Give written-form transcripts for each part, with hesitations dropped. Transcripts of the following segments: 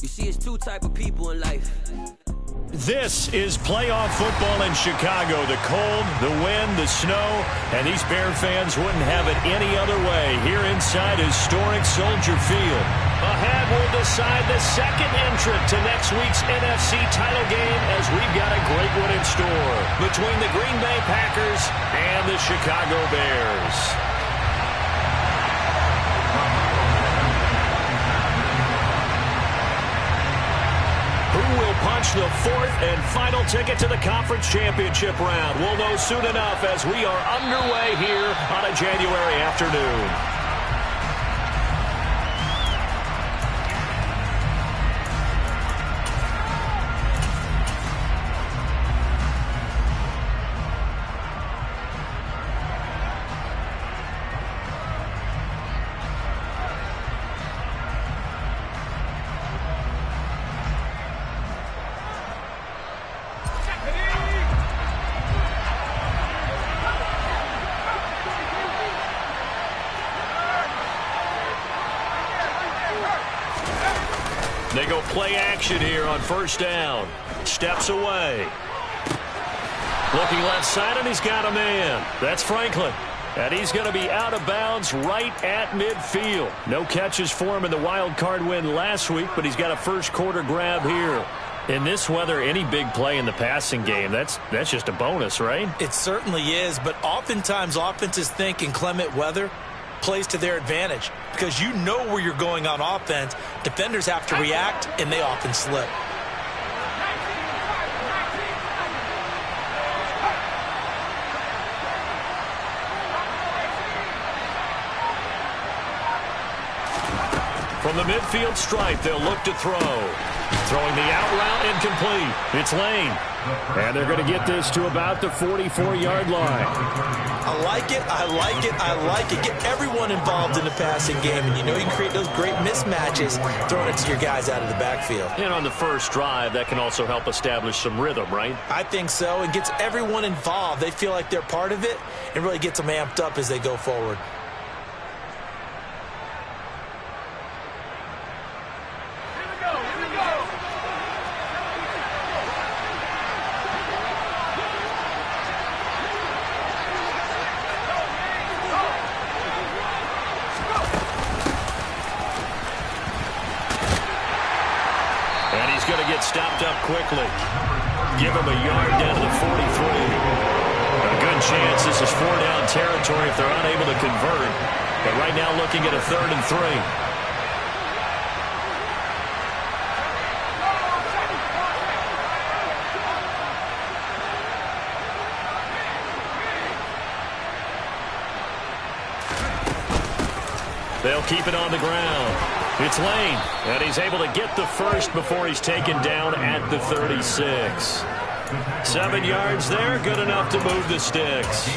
You see, it's two type of people in life. This is playoff football in Chicago. The cold, the wind, the snow, and these Bear fans wouldn't have it any other way here inside historic Soldier Field. Ahead, we'll decide the second entrant to next week's NFC title game as we've got a great one in store between the Green Bay Packers and the Chicago Bears. Punch the fourth and final ticket to the conference championship round. We'll know soon enough as we are underway here on a January afternoon. They go play action here on first down. Steps away. Looking left side, and he's got a man. That's Franklin. And he's going to be out of bounds right at midfield. No catches for him in the wild card win last week, but he's got a first quarter grab here. In this weather, any big play in the passing game, that's just a bonus, right? It certainly is, but oftentimes offenses think in clement weather plays to their advantage because you know where you're going on offense. Defenders have to react, and they often slip. From the midfield stripe, they'll look to throw. Throwing the out route incomplete. It's Lane. And they're going to get this to about the 44-yard line. I like it, I like it, I like it. Get everyone involved in the passing game, and you know you can create those great mismatches throwing it to your guys out of the backfield. And on the first drive, that can also help establish some rhythm, right? I think so. It gets everyone involved. They feel like they're part of it and really gets them amped up as they go forward. Stopped up quickly. Give him a yard down to the 43. A good chance this is 4-down territory if they're unable to convert. But right now looking at a 3rd and 3. They'll keep it on the ground. It's Lane, and he's able to get the first before he's taken down at the 36. 7 yards there, good enough to move the sticks.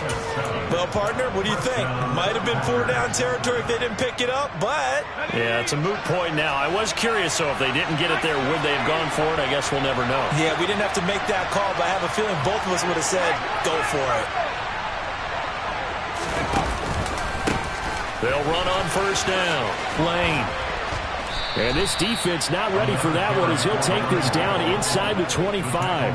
Well, partner, what do you think? Might have been 4-down territory if they didn't pick it up, but... Yeah, it's a moot point now. I was curious, though, if they didn't get it there, would they have gone for it? I guess we'll never know. Yeah, we didn't have to make that call, but I have a feeling both of us would have said, go for it. They'll run on first down. Lane. And this defense not ready for that one as he'll take this down inside the 25.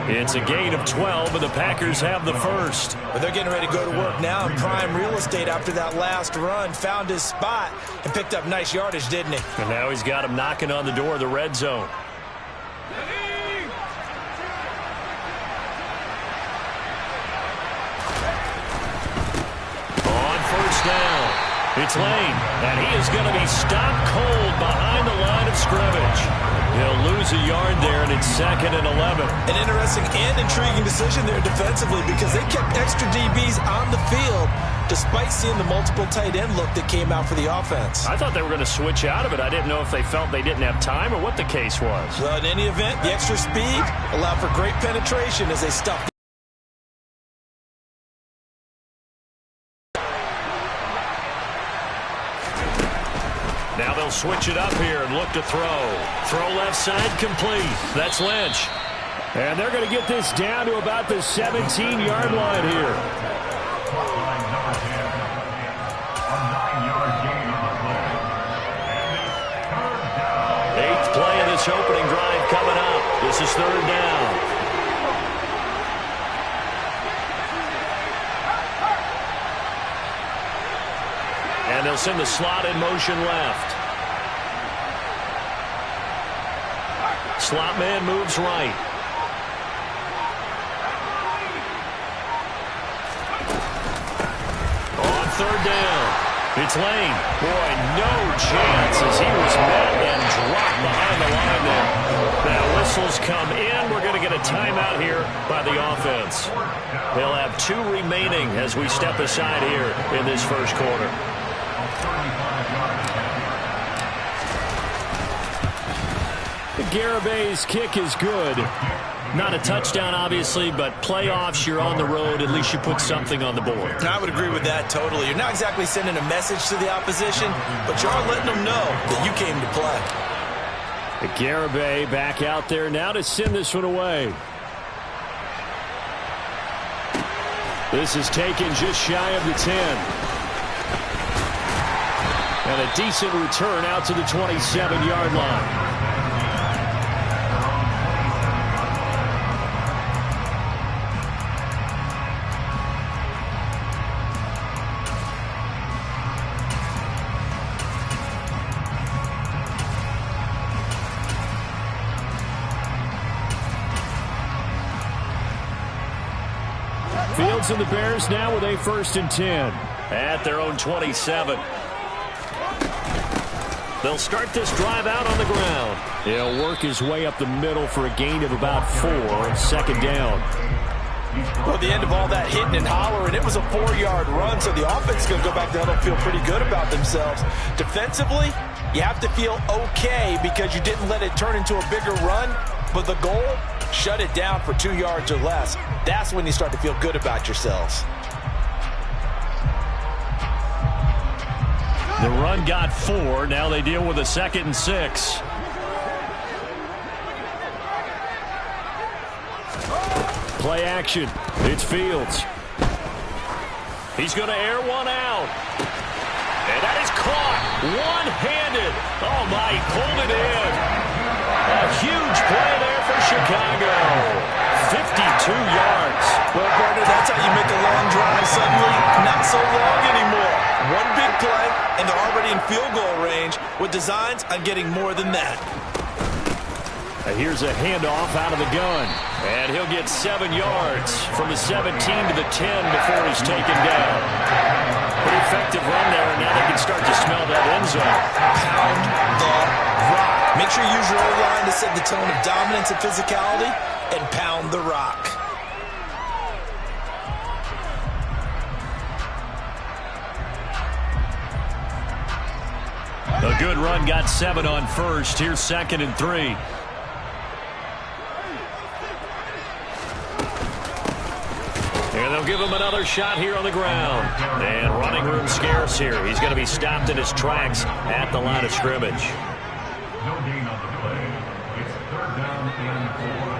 It's a gain of 12, and the Packers have the first. But they're getting ready to go to work now in prime real estate after that last run. Found his spot and picked up nice yardage, didn't he? And now he's got him knocking on the door of the red zone. On first down. It's Lane, and he is going to be stopped cold behind the line of scrimmage. He'll lose a yard there, and it's 2nd and 11. An interesting and intriguing decision there defensively because they kept extra DBs on the field despite seeing the multiple tight end look that came out for the offense. I thought they were going to switch out of it. I didn't know if they felt they didn't have time or what the case was. Well, in any event, the extra speed allowed for great penetration as they stuffed. Now they'll switch it up here and look to throw. Throw left side complete. That's Lynch. And they're going to get this down to about the 17-yard line here. Eighth play This is third down. And they'll send the slot in motion left. Slot man moves right. On third down. It's Lane. Boy, no chance as he was met and dropped behind the line there. Now whistles come in. We're going to get a timeout here by the offense. They'll have 2 remaining as we step aside here in this first quarter. Garabay's kick is good. Not a touchdown, obviously, but playoffs, you're on the road. At least you put something on the board. I would agree with that totally. You're not exactly sending a message to the opposition, but you are letting them know that you came to play. Garibay back out there now to send this one away. This is taken just shy of the 10. And a decent return out to the 27-yard line. Fields and the Bears now with a 1st and 10 at their own 27. They'll start this drive out on the ground. He'll work his way up the middle for a gain of about 4. 2nd down. Well, at the end of all that hitting and hollering, it was a 4-yard run, so the offense is going to go back down and feel pretty good about themselves. Defensively, you have to feel okay because you didn't let it turn into a bigger run, but the goal, shut it down for 2 yards or less. That's when you start to feel good about yourselves. The run got 4. Now they deal with a 2nd and 6. Play action. It's Fields. He's going to air one out. And that is caught. One-handed. Oh, my, he pulled it in. A huge play there for Chicago. 52 yards. Well, partner, that's how you make a long drive suddenly not so long anymore. One big play, and they're already in field goal range with designs on getting more than that. Here's a handoff out of the gun. And he'll get 7 yards from the 17 to the 10 before he's taken down. Pretty effective run there, and now they can start to smell that end zone. Pound the rock. Make sure you use your O-line to set the tone of dominance and physicality, and pound the rock. A good run got 7 on first. Here's 2nd and 3. And they'll give him another shot here on the ground. And running room scarce here. He's going to be stopped in his tracks at the line of scrimmage. No gain on the play. It's 3rd down and 4.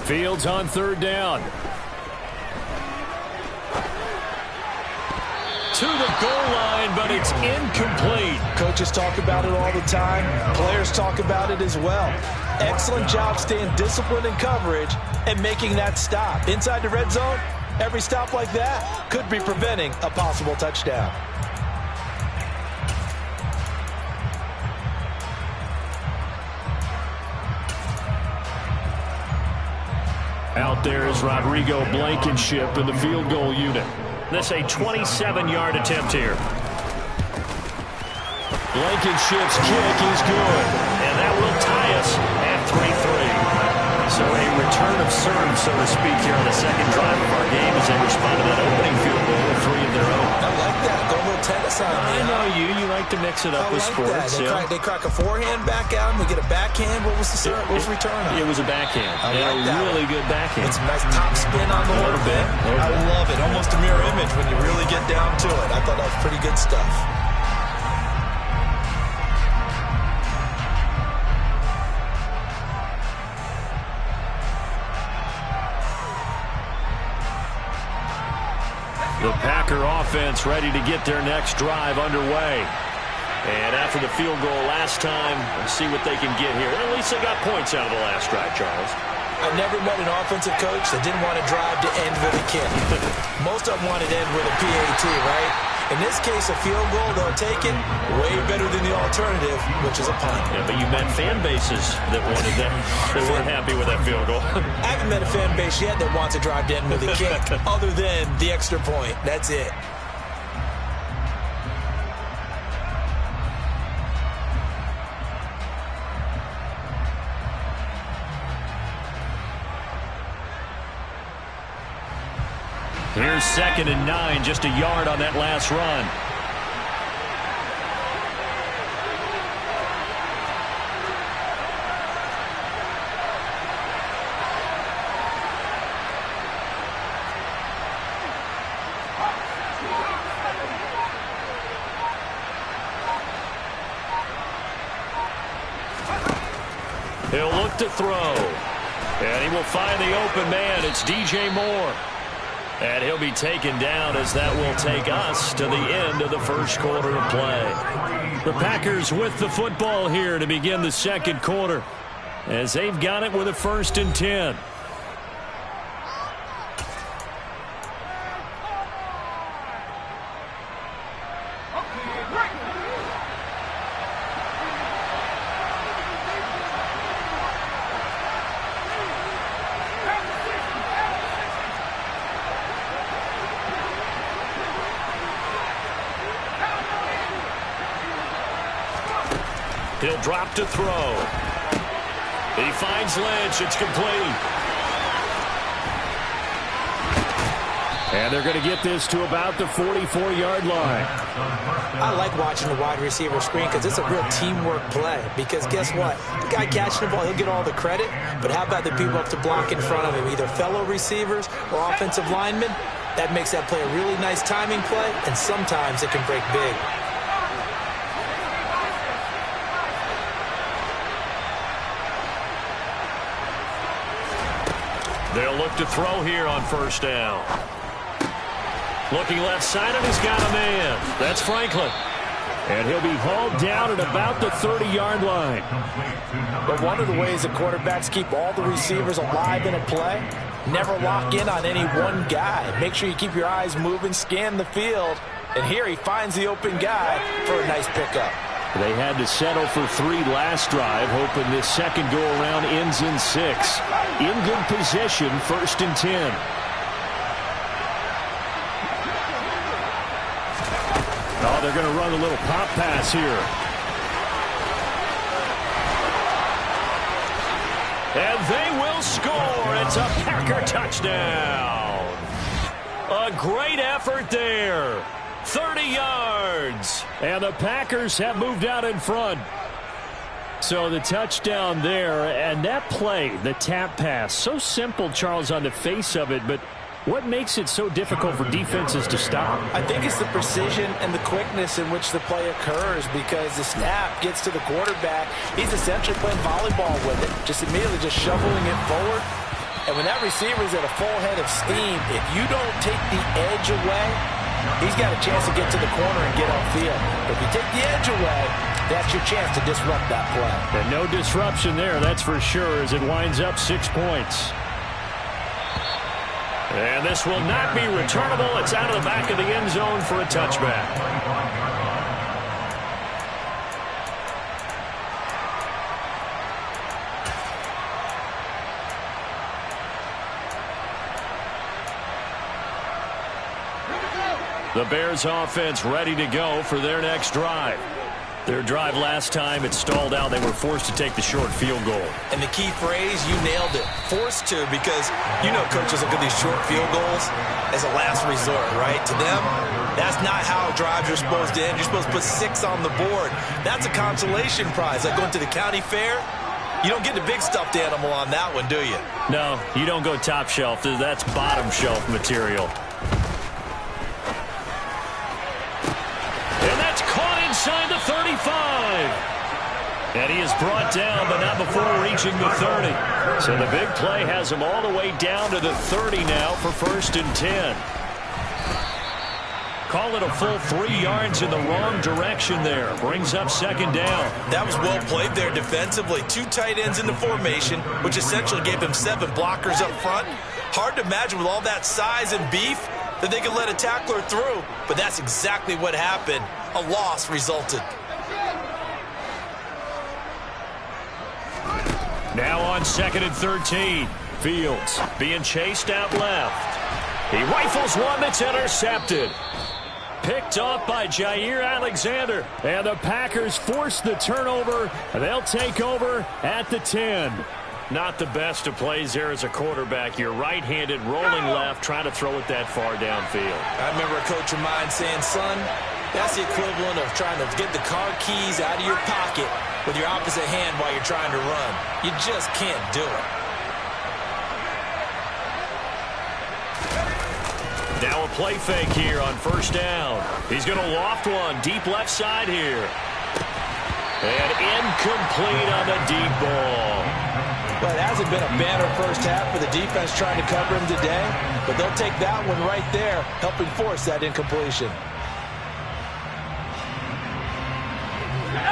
Fields on 3rd down. To the goal line, but it's incomplete. Coaches talk about it all the time. Players talk about it as well. Excellent job staying disciplined in coverage and making that stop. Inside the red zone, every stop like that could be preventing a possible touchdown. Out there is Rodrigo Blankenship in the field goal unit. This a 27-yard attempt here. Blankenship's kick is good. And that will tie us at 3-3. So a return of serve, so to speak, here on the 2nd drive of our game as they respond to that opening field goal with 3 of their own. I like that. Go a little tennis on me. I know you. You like to mix it up with sports. They crack a forehand back out and we get a backhand. What was the serve? What was the return on? It was a backhand. A really good backhand. It's a nice top spin on the whole thing. I love it. Almost a mirror image when you really get down to it. I thought that was pretty good stuff. The Packer offense ready to get their next drive underway. And after the field goal last time, let's see what they can get here. Well, at least they got points out of the last drive, Charles. I never met an offensive coach that didn't want to drive to end with a kick. Most of them wanted to end with a PAT, right? In this case, a field goal, they'll take it way better than the alternative, which is a punt. Yeah, but you met fan bases that wanted that. They weren't happy with that field goal. I haven't met a fan base yet that wants to drive to end with a kick other than the extra point. That's it. Here's 2nd and 9, just a yard on that last run. He'll look to throw. And he will find the open man. It's DJ Moore. And he'll be taken down as that will take us to the end of the first quarter of play. The Packers with the football here to begin the second quarter, as they've got it with a 1st and 10. He'll drop to throw. He finds Lynch. It's complete. And they're going to get this to about the 44-yard line. I like watching the wide receiver screen because it's a real teamwork play. Because guess what? The guy catching the ball, he'll get all the credit. But how about the people up to block in front of him, either fellow receivers or offensive linemen? That makes that play a really nice timing play, and sometimes it can break big. They'll look to throw here on 1st down. Looking left side, and he's got a man. That's Franklin. And he'll be hauled down at about the 30-yard line. But one of the ways that quarterbacks keep all the receivers alive in a play, never lock in on any one guy. Make sure you keep your eyes moving, scan the field. And here he finds the open guy for a nice pickup. They had to settle for 3 last drive, hoping this second go-around ends in 6. In good position, 1st and 10. Oh, they're going to run a little pop pass here. And they will score. It's a Packer touchdown. A great effort there. 30 yards. And the Packers have moved out in front. So the touchdown there, and that play, the tap pass, so simple, Charles, on the face of it, but what makes it so difficult for defenses to stop? I think it's the precision and the quickness in which the play occurs, because the snap gets to the quarterback. He's essentially playing volleyball with it, just immediately just shoveling it forward. And when that receiver is at a full head of steam, if you don't take the edge away, he's got a chance to get to the corner and get upfield. But if you take the edge away, that's your chance to disrupt that play. And no disruption there, that's for sure, as it winds up 6 points. And this will not be returnable. It's out of the back of the end zone for a touchback. The Bears offense ready to go for their next drive. Their drive last time, it stalled out. They were forced to take the short field goal. And the key phrase, you nailed it. Forced to, because you know coaches look at these short field goals as a last resort, right? To them, that's not how drives are supposed to end. You're supposed to put 6 on the board. That's a consolation prize. Like going to the county fair, you don't get the big stuffed animal on that one, do you? No, you don't go top shelf. That's bottom shelf material. Inside the 35. And he is brought down, but not before reaching the 30. So the big play has him all the way down to the 30 now for 1st and 10. Call it a full 3 yards in the wrong direction there. Brings up second down. That was well played there defensively. 2 tight ends in the formation, which essentially gave them 7 blockers up front. Hard to imagine with all that size and beef that they could let a tackler through, but that's exactly what happened. A loss resulted. Now on 2nd and 13. Fields being chased out left. He rifles one that's intercepted. Picked off by Jair Alexander. And the Packers force the turnover. They'll take over at the 10. Not the best of plays there as a quarterback. You're right-handed, rolling left, trying to throw it that far downfield. I remember a coach of mine saying, son, that's the equivalent of trying to get the car keys out of your pocket with your opposite hand while you're trying to run. You just can't do it. Now a play fake here on first down. He's going to loft one deep left side here. And incomplete on the deep ball. Well, it hasn't been a banner first half for the defense trying to cover him today, but they'll take that one right there, helping force that incompletion.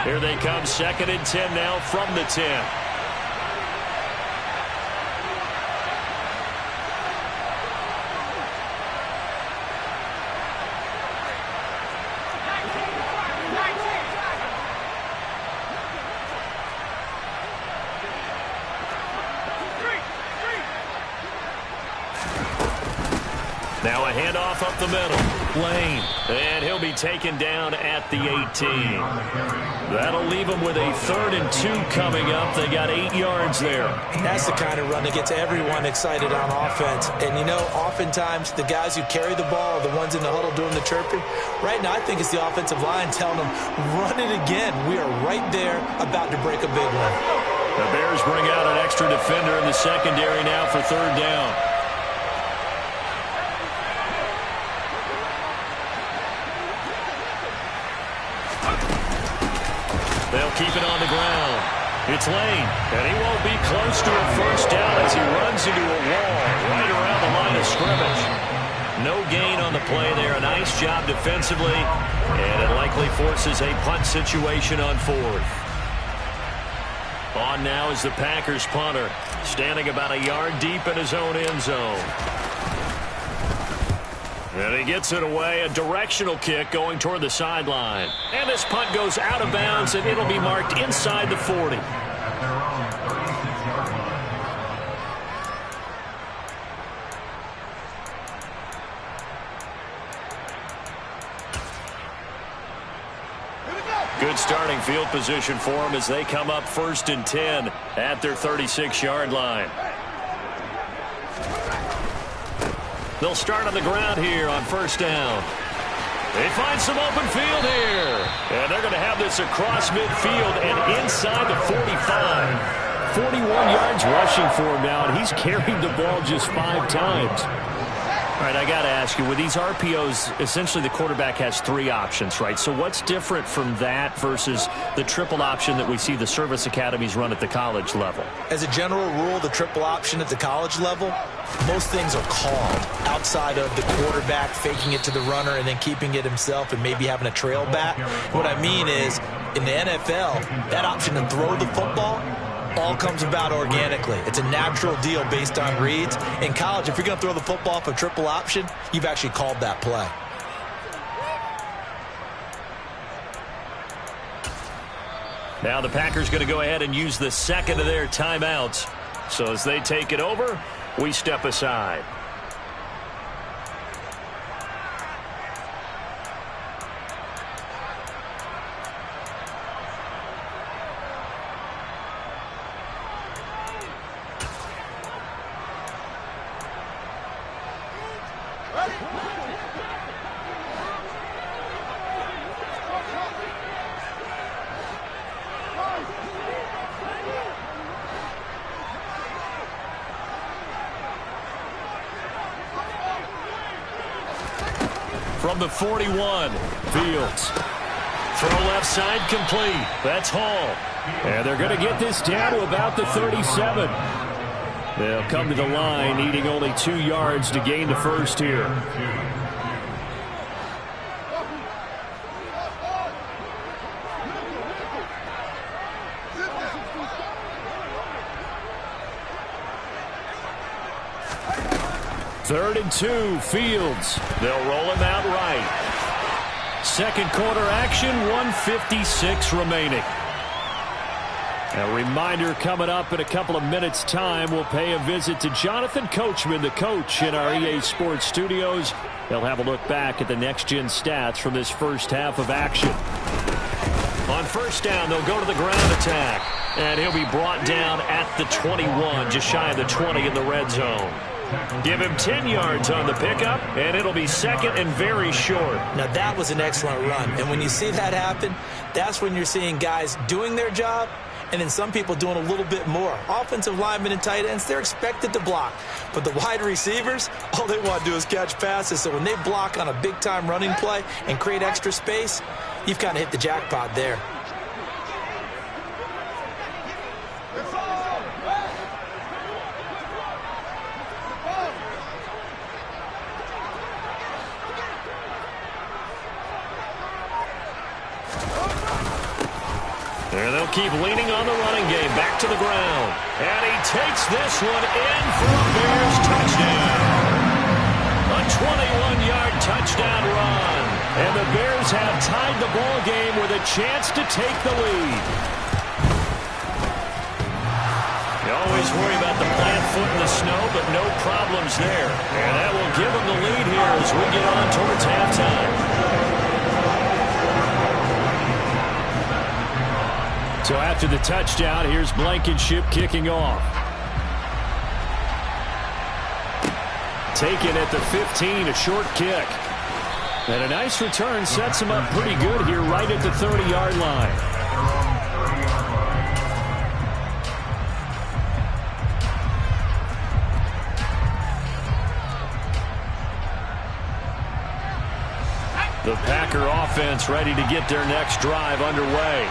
Here they come, 2nd and 10 now from the 10. Now a handoff up the middle. Lane. And he'll be taken down at the 18. That'll leave him with a 3rd and 2 coming up. They got 8 yards there. That's the kind of run that gets everyone excited on offense. And, you know, oftentimes the guys who carry the ball are the ones in the huddle doing the chirping. Right now I think it's the offensive line telling them, run it again. We are right there about to break a big one. The Bears bring out an extra defender in the secondary now for 3rd down. They'll keep it on the ground. It's Lane, and he won't be close to a first down as he runs into a wall right around the line of scrimmage. No gain on the play there. A nice job defensively, and it likely forces a punt situation on 4th. On now is the Packers punter, standing about a yard deep in his own end zone. And he gets it away, a directional kick going toward the sideline. And this punt goes out of bounds, and it'll be marked inside the 40. Good starting field position for them as they come up 1st and 10 at their 36-yard line. They'll start on the ground here on 1st down. They find some open field here. And they're going to have this across midfield and inside the 45. 41 yards rushing for him now, and he's carried the ball just 5 times. All right, I got to ask you, with these RPOs, essentially the quarterback has 3 options, right? So what's different from that versus the triple option that we see the service academies run at the college level? As a general rule, the triple option at the college level, most things are called outside of the quarterback faking it to the runner and then keeping it himself and maybe having a trail back. What I mean is, in the NFL, that option to throw the football all comes about organically. It's a natural deal based on reads. In college, if you're going to throw the football off a triple option, you've actually called that play. Now the Packers going to go ahead and use the 2nd of their timeouts. So as they take it over, we step aside. From the 41, Fields. Throw left side complete. That's Hall. And they're going to get this down to about the 37. They'll come to the line, needing only 2 yards to gain the first here. 3rd and 2, Fields. They'll roll him out right. Second quarter action, 1:56 remaining. A reminder coming up in a couple of minutes' time, we'll pay a visit to Jonathan Coachman, the coach in our EA Sports studios. They'll have a look back at the next-gen stats from this first half of action. On first down, they'll go to the ground attack. And he'll be brought down at the 21, just shy of the 20 in the red zone. Give him 10 yards on the pickup, and it'll be second and very short. Now, that was an excellent run. And when you see that happen, that's when you're seeing guys doing their job and then some people doing a little bit more. Offensive linemen and tight ends, they're expected to block. But the wide receivers, all they want to do is catch passes. So when they block on a big-time running play and create extra space, you've kind of hit the jackpot there. And they'll keep leaning on the running game. Back to the ground. And he takes this one in for a Bears touchdown. A 21-yard touchdown run. And the Bears have tied the ball game with a chance to take the lead. You always worry about the plant foot in the snow, but no problems there. And that will give them the lead here as we get on towards halftime. So after the touchdown, here's Blankenship kicking off. Taken at the 15, a short kick. And a nice return sets him up pretty good here right at the 30-yard line. The Packer offense ready to get their next drive underway.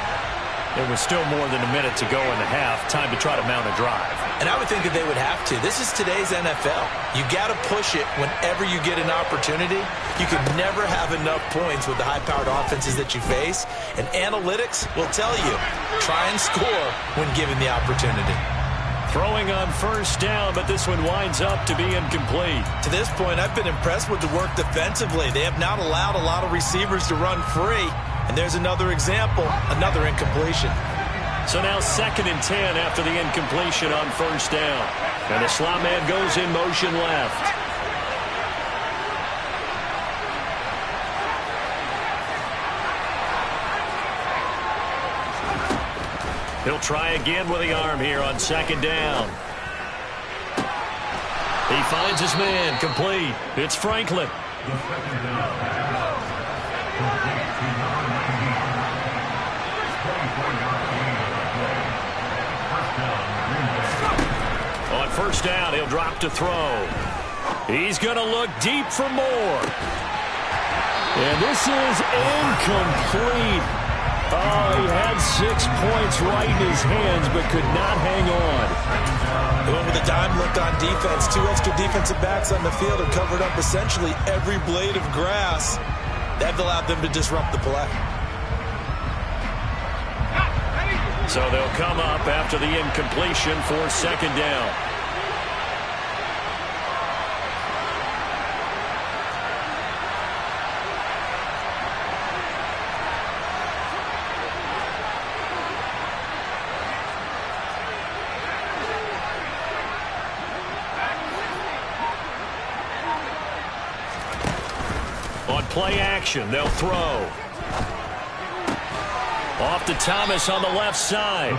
There was still more than a minute to go in the half. Time to try to mount a drive. And I would think that they would have to. This is today's NFL. You got to push it whenever you get an opportunity. You can never have enough points with the high-powered offenses that you face. And analytics will tell you, try and score when given the opportunity. Throwing on first down, but this one winds up to be incomplete. To this point, I've been impressed with the work defensively. They have not allowed a lot of receivers to run free. And there's another example, another incompletion. So now 2nd and 10 after the incompletion on first down. And the slot man goes in motion left. He'll try again with the arm here on 2nd down. He finds his man, complete. It's Franklin. On first down, he'll drop to throw. He's going to look deep for more. And this is incomplete. Oh, he had 6 points right in his hands, but could not hang on. Going with a dime look on defense. 2 extra defensive backs on the field have covered up essentially every blade of grass. That allowed them to disrupt the play. So they'll come up after the incompletion for 2nd down. On play action, they'll throw. Off to Thomas on the left side.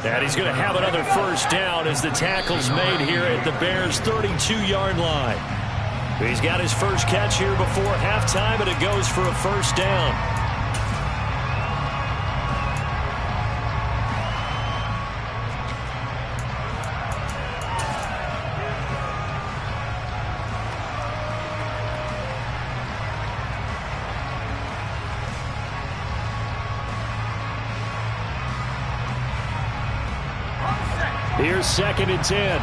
And he's going to have another first down as the tackle's made here at the Bears' 32-yard line. He's got his first catch here before halftime, and it goes for a first down. Here's 2nd and 10.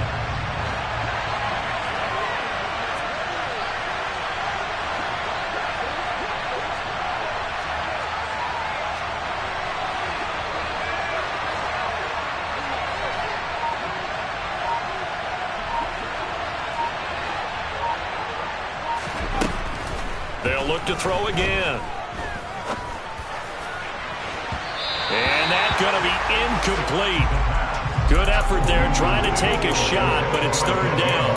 They'll look to throw again. And that's going to be incomplete. Good effort there trying to take a shot, but it's third down.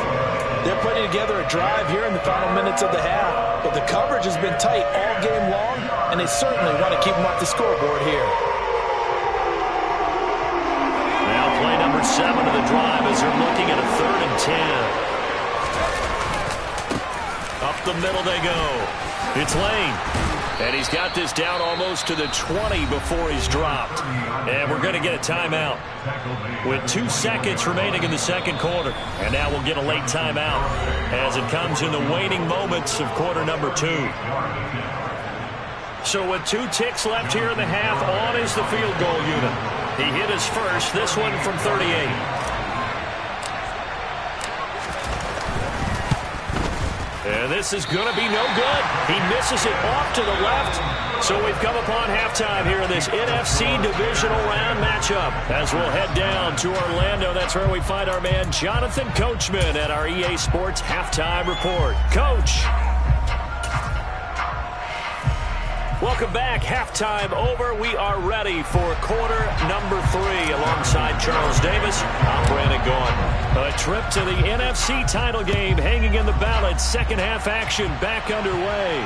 They're putting together a drive here in the final minutes of the half, but the coverage has been tight all game long, and they certainly want to keep them off the scoreboard here. Now play number 7 of the drive as they're looking at a 3rd and 10. Up the middle they go. It's Lane. And he's got this down almost to the 20 before he's dropped. And we're going to get a timeout with 2 seconds remaining in the second quarter. And now we'll get a late timeout as it comes in the waning moments of quarter number 2. So with 2 ticks left here in the half, on is the field goal unit. He hit his first, this one from 38. And this is going to be no good. He misses it off to the left. So we've come upon halftime here in this NFC divisional round matchup. As we'll head down to Orlando, that's where we find our man Jonathan Coachman at our EA Sports Halftime Report. Coach. Welcome back. Halftime over. We are ready for quarter number 3 alongside Charles Davis. I'm Brandon Gaudin. A trip to the NFC title game hanging in the balance. Second half action back underway.